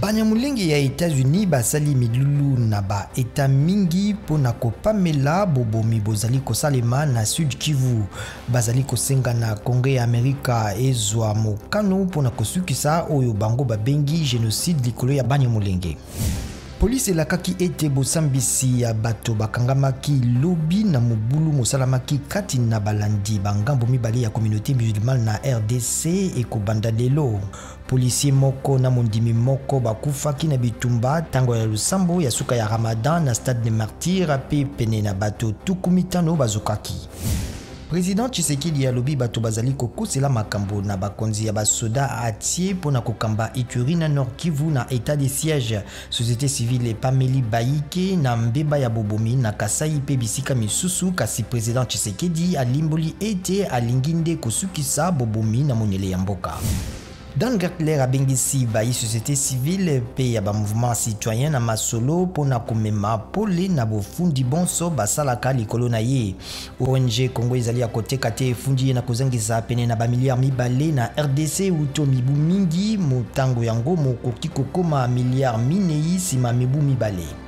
Banyamulenge ya États-Unis basali milulu na ba eta mingi pona kopamela bobomi bozali kosalema na Sud Kivu. Bazali kosenga na Congrès ya Amerika ezwa mokano pona kosukisa oyo bango babengi génocide likolo ya Banyamulenge. Police elakaki ete bosambisi ya bato bakangamaki lobi na mobulu mosalamaki kati na balandi bangambo mibale ya communauté musulmane na RDC ekobanda lelo. Policier moko na mondimi moko bakufaki na bitumba tango ya lusambo ya suka ya Ramadan na Stade des Martyrs pe pene na bato tukumitano bazokaki. Président Tshisekedi alobi bato bazali kokosela makambo na bakonzi ya basoda atie pona kokamba Ituri na Nord Kivu na état de siège. Société civile epameli baike na mbeba ya bobomi na Kasai pe bisika misusu kasi Président Tshisekedi alimboli ete alinginde kosukisa bobomi na monele ya mboka. Dan Gertler abengisi bayi société civile pe ya ba mouvement citoyen na masolo pona komema pole na bofundi bonso basalaka likolo na ye. ONG Congo ezali ya koteka te efundi na kozangisa pene na ba milliard mibale na RDC uto mibu mingi motango yango mokoki kokoma milliard minei sima mibu mibale.